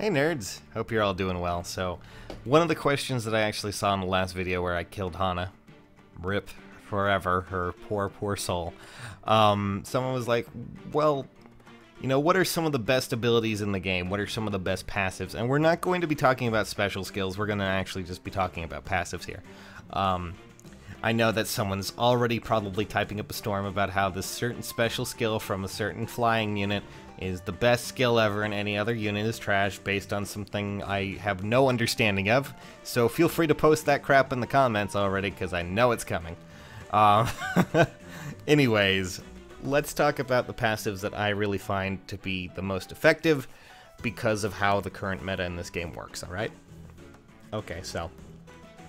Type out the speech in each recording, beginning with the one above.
Hey nerds, hope you're all doing well. So, one of the questions that I actually saw in the last video where I killed Hana, rip forever, her poor soul, someone was like, well, you know, what are some of the best abilities in the game? What are some of the best passives? And we're not going to be talking about special skills, we're going to actually just be talking about passives here. I know that someone's already probably typing up a storm about how this certain special skill from a certain flying unit is the best skill ever and any other unit is trash based on something I have no understanding of. So feel free to post that crap in the comments already because I know it's coming. Anyways, let's talk about the passives that I really find to be the most effective because of how the current meta in this game works, alright? Okay, so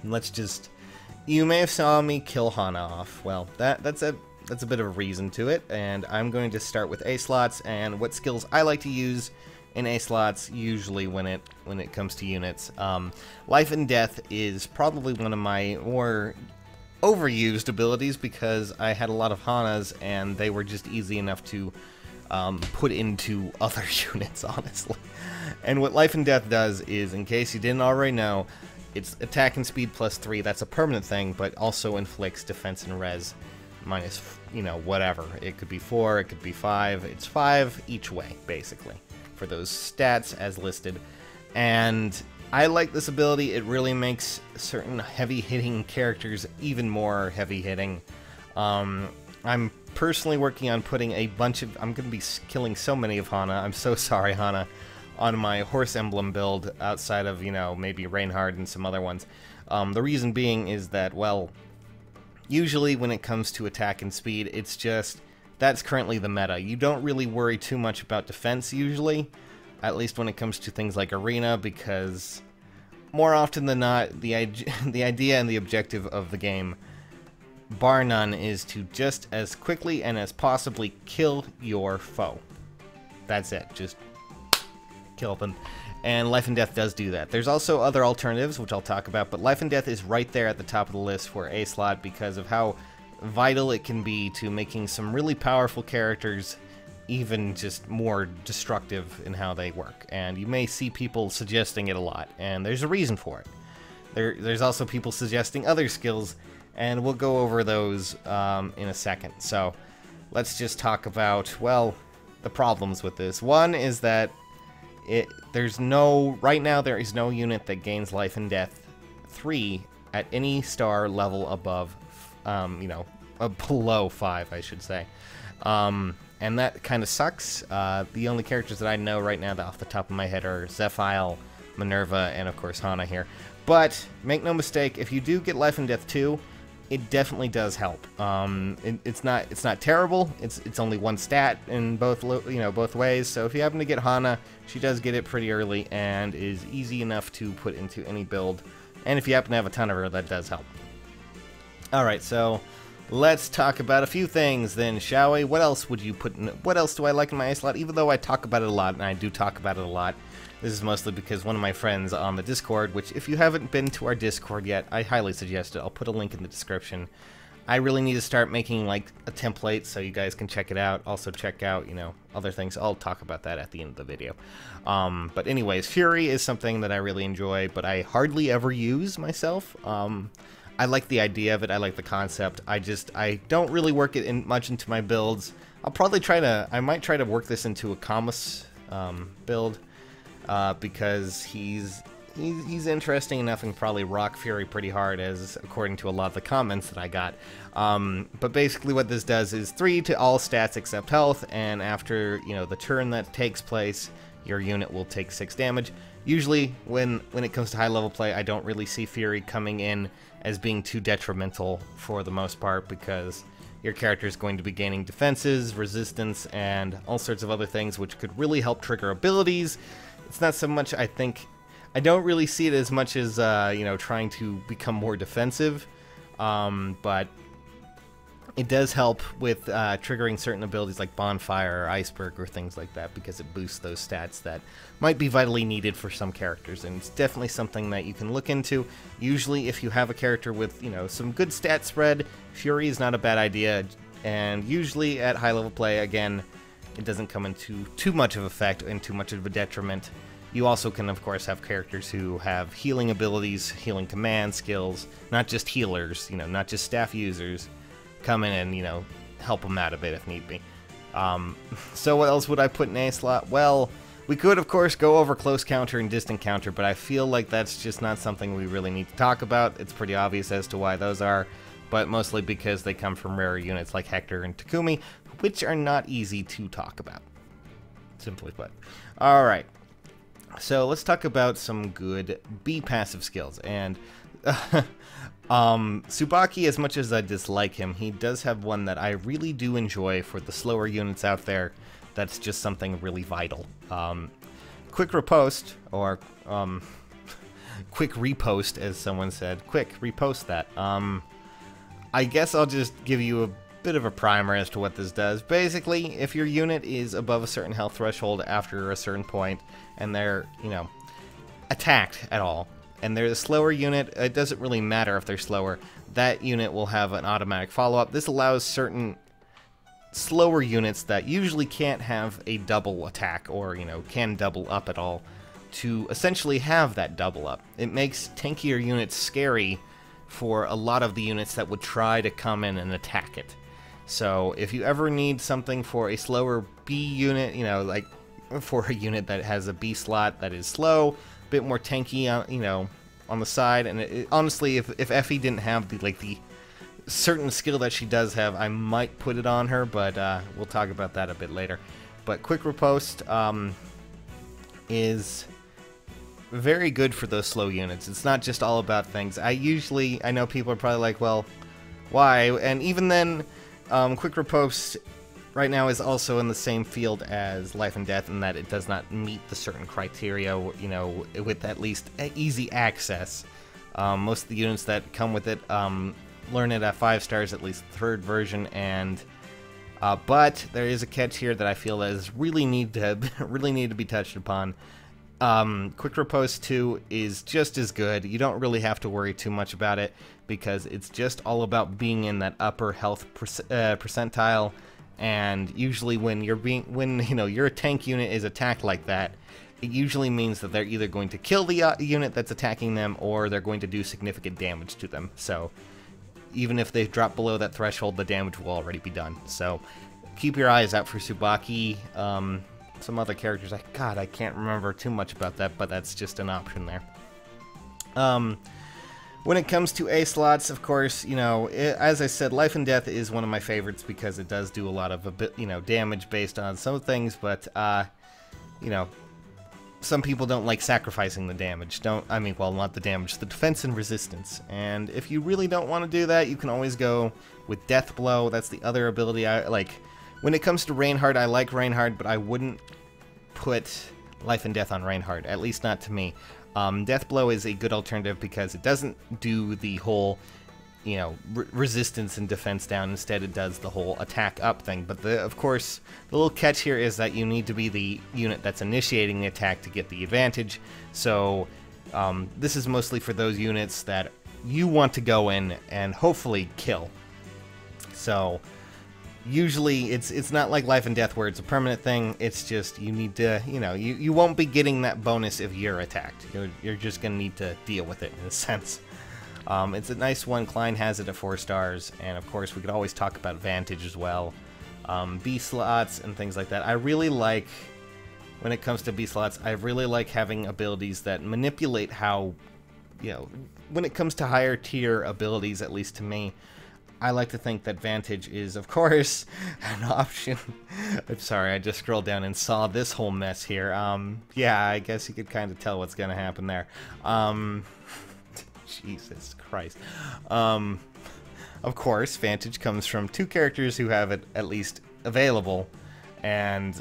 let's just... You may have saw me kill Hana off. Well, that's a bit of a reason to it, and I'm going to start with A slots and what skills I like to use in A slots usually when it comes to units. Life and Death is probably one of my more overused abilities because I had a lot of Hanas and they were just easy enough to put into other units, honestly. And what Life and Death does is, in case you didn't already know, it's attack and speed +3, that's a permanent thing, but also inflicts defense and res minus, you know, whatever. It could be 4, it could be 5, it's 5 each way, basically, for those stats as listed. And I like this ability, it really makes certain heavy-hitting characters even more heavy-hitting. I'm personally working on putting a bunch of... I'm going to be killing so many of Hana, I'm so sorry, Hana, on my horse emblem build outside of, you know, maybe Reinhard and some other ones. The reason being is that, well, usually when it comes to attack and speed, it's just, that's currently the meta. You don't really worry too much about defense usually, at least when it comes to things like Arena, because more often than not, the idea and the objective of the game, bar none, is to just as quickly and as possibly kill your foe. That's it, just kill them. And Life and Death does do that. There's also other alternatives, which I'll talk about, but Life and Death is right there at the top of the list for A slot because of how vital it can be to making some really powerful characters even just more destructive in how they work. And you may see people suggesting it a lot, and there's a reason for it. There's also people suggesting other skills, and we'll go over those in a second. So let's just talk about, well, the problems with this. One is that right now there is no unit that gains Life and Death 3 at any star level above, you know, below 5, I should say. And that kind of sucks. The only characters that I know right now that off the top of my head are Zephyl, Minerva, and of course Hana here. But make no mistake, if you do get Life and Death 2, it definitely does help. It's not terrible. It's only one stat in both both ways. So if you happen to get Hana, she does get it pretty early and is easy enough to put into any build. And if you happen to have a ton of her, that does help. All right, so let's talk about a few things then, shall we? What else would you put in? What else do I like in my A slot? Even though I talk about it a lot, and I do talk about it a lot. This is mostly because one of my friends on the Discord, which if you haven't been to our Discord yet, I highly suggest it. I'll put a link in the description. I really need to start making, like, a template so you guys can check it out. Also check out, you know, other things. I'll talk about that at the end of the video. But anyways, Fury is something that I really enjoy, but I hardly ever use myself. I like the idea of it. I like the concept. I don't really work it much into my builds. I'll probably I might try to work this into a Camus build. Because he's interesting enough and probably rock Fury pretty hard, as according to a lot of the comments that I got. But basically what this does is 3 to all stats except health, and after, you know, the turn that takes place, your unit will take 6 damage. Usually when it comes to high level play, I don't really see Fury coming in as being too detrimental for the most part, because your character is going to be gaining defenses, resistance, and all sorts of other things which could really help trigger abilities. It's not so much, I don't really see it as much as, you know, trying to become more defensive, but it does help with triggering certain abilities like Bonfire or Iceberg or things like that, because it boosts those stats that might be vitally needed for some characters, and it's definitely something that you can look into. Usually if you have a character with, you know, some good stat spread, Fury is not a bad idea, and usually at high level play, again, it doesn't come into too much of effect and too much of a detriment You also can, of course, have characters who have healing abilities, healing command skills, not just healers, you know, not just staff users, come in and, you know, help them out a bit if need be. So what else would I put in A slot? Well, we could, of course, go over close counter and distant counter, but I feel like that's just not something we really need to talk about. It's pretty obvious as to why those are, but mostly because they come from rarer units like Hector and Takumi, which are not easy to talk about, simply put. Alright, so let's talk about some good B passive skills, and Tsubaki, as much as I dislike him, he does have one that I really do enjoy for the slower units out there. That's just something really vital. Quick riposte, or quick repost, as someone said. Quick, repost that. I guess I'll just give you a bit of a primer as to what this does. Basically, if your unit is above a certain health threshold after a certain point, and they're, you know, attacked at all, and they're a slower unit, it doesn't really matter if they're slower, that unit will have an automatic follow-up. This allows certain slower units that usually can't have a double attack, or, you know, can double up at all, to essentially have that double up. It makes tankier units scary for a lot of the units that would try to come in and attack it. So if you ever need something for a slower B unit, you know, like for a unit that has a B slot that is slow, a bit more tanky, you know, on the side, and honestly, if Effie didn't have the certain skill that she does have, I might put it on her, but we'll talk about that a bit later. But quick riposte is very good for those slow units. It's not just all about things. I know people are probably like, well, why? And even then, quick riposte right now is also in the same field as life and death, in that it does not meet the certain criteria, you know, with at least easy access. Most of the units that come with it learn it at 5 stars, at least the 3rd version, and but there is a catch here that I feel is really need to be touched upon. Quick riposte 2 is just as good. You don't really have to worry too much about it, because it's just all about being in that upper health percentile. And usually when you know, your tank unit is attacked like that, it usually means that they're either going to kill the unit that's attacking them, or they're going to do significant damage to them. So even if they drop below that threshold, the damage will already be done. So keep your eyes out for Tsubaki. Some other characters, I can't remember too much about that, but that's just an option there. When it comes to A slots, of course, you know, as I said, Life and Death is one of my favorites because it does do a lot of, you know, damage based on some things, but, you know, some people don't like sacrificing the damage. Well, not the damage, the defense and resistance. And if you really don't want to do that, you can always go with Death Blow. That's the other ability I like. When it comes to Reinhardt, I like Reinhardt, but I wouldn't put Life and Death on Reinhardt, at least not to me. Death Blow is a good alternative because it doesn't do the whole, you know, resistance and defense down. Instead, it does the whole attack up thing. But of course, the little catch here is that you need to be the unit that's initiating the attack to get the advantage. So this is mostly for those units that you want to go in and hopefully kill. So usually it's not like Life and Death where it's a permanent thing. It's just you need to, you know, you won't be getting that bonus if you're attacked. You're just going to need to deal with it in a sense. It's a nice one. Klein has it at 4 stars, and of course we could always talk about Vantage as well. B slots and things like that. I really like, when it comes to B slots, I really like having abilities that manipulate how, you know, when it comes to higher tier abilities, at least to me, I like to think that Vantage is, of course, an option. I'm sorry, I just scrolled down and saw this whole mess here. Yeah, I guess you could kind of tell what's going to happen there. Jesus Christ. Of course, Vantage comes from 2 characters who have it at least available, and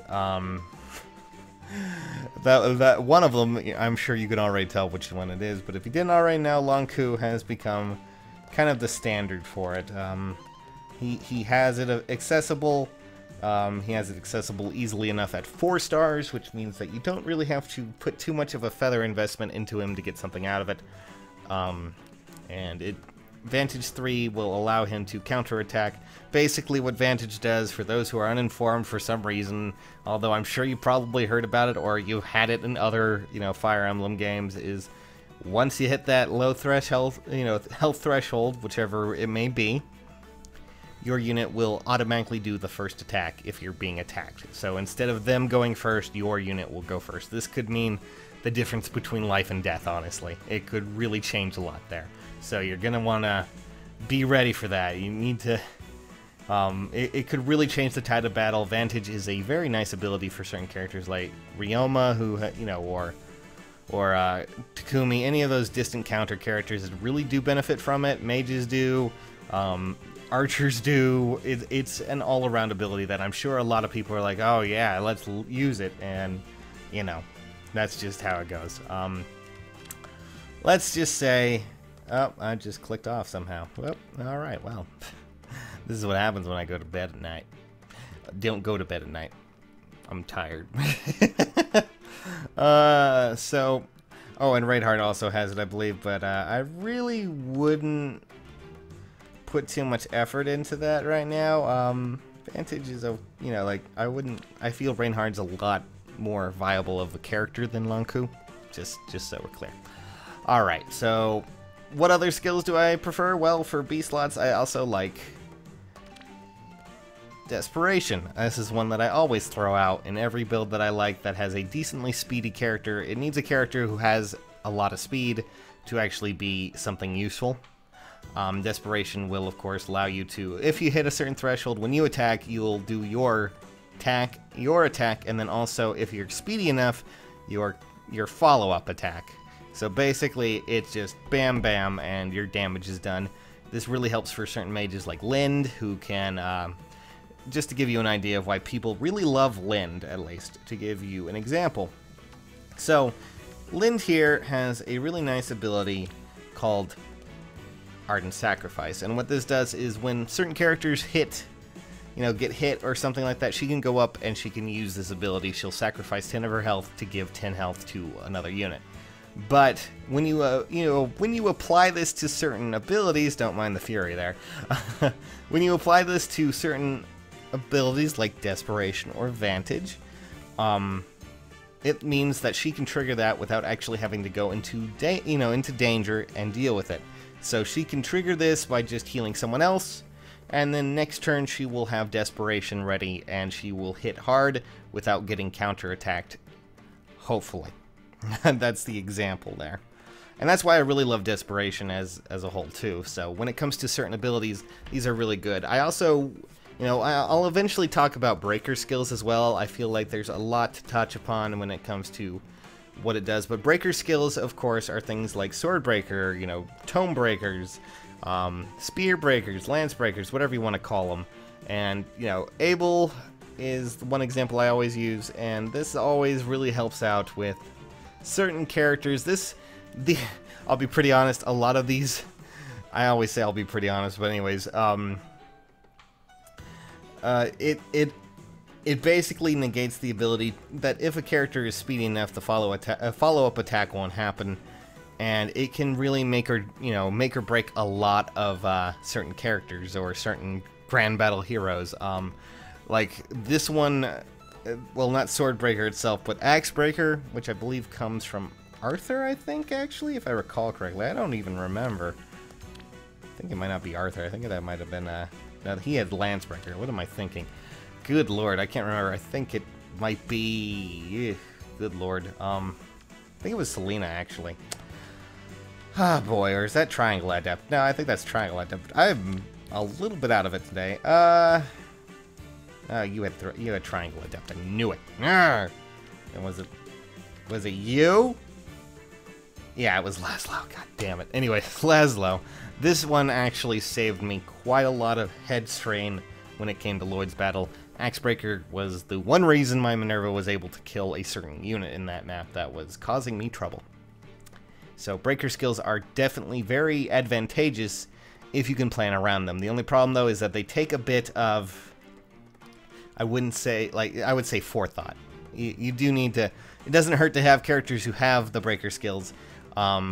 that one of them, I'm sure you can already tell which one it is, but if you didn't already know, lon'qu has become kind of the standard for it. He has it accessible. He has it accessible easily enough at 4 stars, which means that you don't really have to put too much of a feather investment into him to get something out of it. And Vantage 3 will allow him to counterattack. Basically what Vantage does, for those who are uninformed for some reason, although I'm sure you probably heard about it or you've had it in other, Fire Emblem games, is once you hit that low threshold, health threshold, whichever it may be, your unit will automatically do the first attack if you're being attacked. So instead of them going first, your unit will go first. This could mean the difference between life and death, honestly. It could really change a lot there. So you're going to want to be ready for that. You need to... it could really change the tide of battle. Vantage is a very nice ability for certain characters like Ryoma, who, or Takumi, any of those distant counter characters that really do benefit from it. Mages do, archers do. It's an all-around ability that I'm sure a lot of people are like, oh yeah, let's use it, and, that's just how it goes. Let's just say... Oh, I just clicked off somehow. Well, alright, well. This is what happens when I go to bed at night. Don't go to bed at night. I'm tired. Oh, and Reinhardt also has it, I believe, but I really wouldn't put too much effort into that right now. Vantage is I feel Reinhardt's a lot more viable of a character than lon'qu. Just so we're clear. Alright, so what other skills do I prefer? Well, for B slots, I also like Desperation. This is one that I always throw out in every build that I like that has a decently speedy character. It needs a character who has a lot of speed to actually be something useful. Desperation will, of course, allow you to, if you hit a certain threshold, when you attack, you'll do your attack, and then also, if you're speedy enough, your follow-up attack. So basically, it's just bam bam, and your damage is done. This really helps for certain mages like Lind, who can, just to give you an idea of why people really love Lind, at least, to give you an example. So, Lind here has a really nice ability called Ardent Sacrifice, and what this does is when certain characters get hit or something like that, she can go up and she can use this ability. She'll sacrifice 10 of her health to give 10 health to another unit. But when you when you apply this to certain abilities, don't mind the fury there. When you apply this to certain abilities like Desperation or Vantage, it means that she can trigger that without actually having to go into danger and deal with it. So she can trigger this by just healing someone else, and then next turn she will have Desperation ready, and she will hit hard without getting counterattacked, hopefully. That's the example there. And that's why I really love Desperation as a whole, too. So when it comes to certain abilities, these are really good. I also, I'll eventually talk about breaker skills as well. I feel like there's a lot to touch upon when it comes to what it does. But breaker skills, of course, are things like Sword Breaker, Tome Breakers, Spear Breakers, Lance Breakers, whatever you want to call them. And, Abel is one example I always use, and this always really helps out with certain characters. I'll be pretty honest, a lot of these, I always say I'll be pretty honest, but anyways, it basically negates the ability that if a character is speedy enough, the follow-up attack won't happen, and it can really make or break a lot of certain characters or certain grand battle heroes. Like this one, well, not Swordbreaker itself, but Axebreaker, which I believe comes from Arthur, I think, actually, if I recall correctly. I don't even remember. I think it might not be Arthur. I think that might have been, no, he had Lancebreaker. What am I thinking? Good lord, I can't remember. I think it might be... Good lord. I think it was Selena, actually. Ah, boy, or is that Triangle Adept? No, I think that's Triangle Adept. I'm a little bit out of it today. You had Triangle Adept. I knew it. Arrgh. And was it you? Yeah, it was Laszlo. God damn it. Anyway, Laszlo. This one actually saved me quite a lot of head strain when it came to Lloyd's battle. Axebreaker was the one reason my Minerva was able to kill a certain unit in that map that was causing me trouble. So breaker skills are definitely very advantageous if you can plan around them. The only problem, though, is that they take a bit of... I would say forethought. You do need to... It doesn't hurt to have characters who have the breaker skills,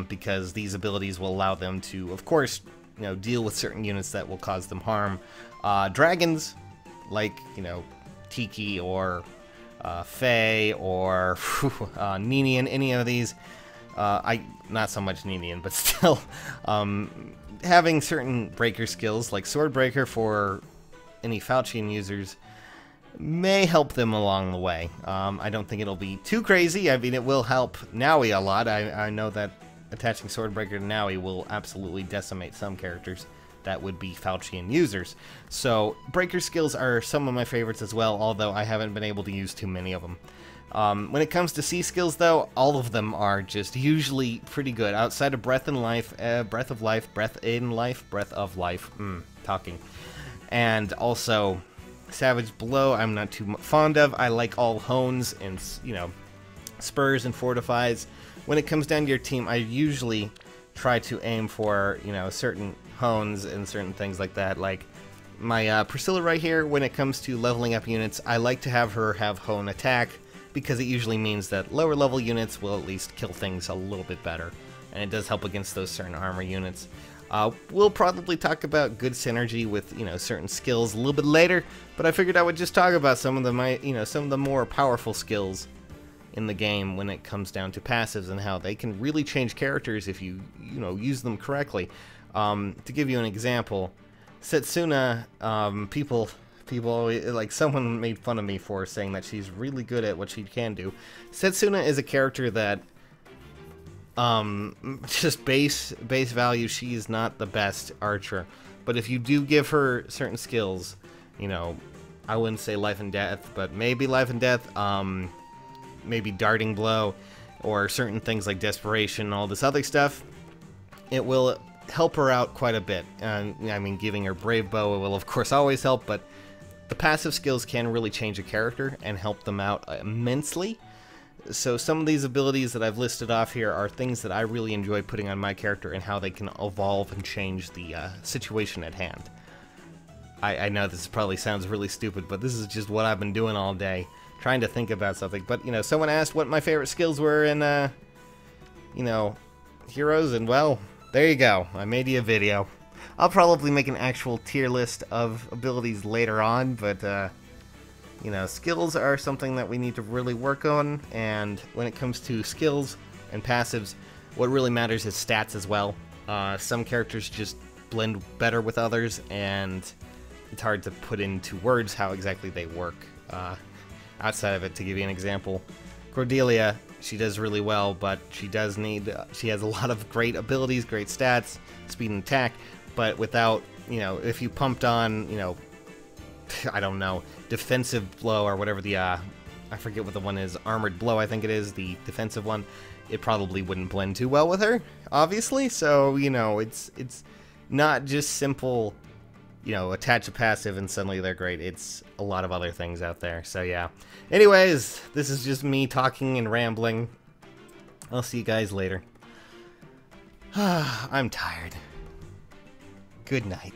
because these abilities will allow them to, of course, deal with certain units that will cause them harm. Dragons, like, Tiki or Fae or Ninian, any of these, not so much Ninian, but still, having certain breaker skills, like Sword Breaker for any Faucian users, may help them along the way. I don't think it'll be too crazy. I mean, it will help Naui a lot. I know that attaching Swordbreaker to Naui will absolutely decimate some characters that would be Faucian users. So, breaker skills are some of my favorites as well, although I haven't been able to use too many of them. When it comes to C skills, though, all of them are just usually pretty good. Outside of Breath in Life, Breath of Life, talking. And also, Savage Blow, I'm not too fond of. I like all Hones and, Spurs and Fortifies. When it comes down to your team, I usually try to aim for, certain Hones and certain things like that. Like, my Priscilla right here, when it comes to leveling up units, I like to have her have Hone attack, because it usually means that lower level units will at least kill things a little bit better. And it does help against those certain armor units. We'll probably talk about good synergy with, certain skills a little bit later, but I figured I would just talk about some of the more powerful skills in the game when it comes down to passives and how they can really change characters if you, use them correctly. To give you an example, Setsuna, people always, like, someone made fun of me for saying that she's really good at what she can do. Setsuna is a character that just base value, she is not the best archer. But if you do give her certain skills, I wouldn't say life and death, but maybe life and death, maybe darting blow, or certain things like desperation and all this other stuff, it will help her out quite a bit. I mean, giving her brave bow will of course always help, but the passive skills can really change a character and help them out immensely. So some of these abilities that I've listed off here are things that I really enjoy putting on my character and how they can evolve and change the situation at hand. I know this probably sounds really stupid, but this is just what I've been doing all day, trying to think about something. But, someone asked what my favorite skills were in, Heroes, and well, there you go. I made you a video. I'll probably make an actual tier list of abilities later on, but, skills are something that we need to really work on, and when it comes to skills and passives, what really matters is stats as well. Some characters just blend better with others, and it's hard to put into words how exactly they work. Outside of it, to give you an example, Cordelia, she does really well, but she has a lot of great abilities, great stats, speed and attack, but without, if you pumped on, I don't know, defensive blow or whatever the, I forget what the one is, armored blow I think it is, the defensive one, it probably wouldn't blend too well with her, obviously, so, it's not just simple, attach a passive and suddenly they're great. It's a lot of other things out there, so yeah. Anyways, this is just me talking and rambling. I'll see you guys later. I'm tired. Good night.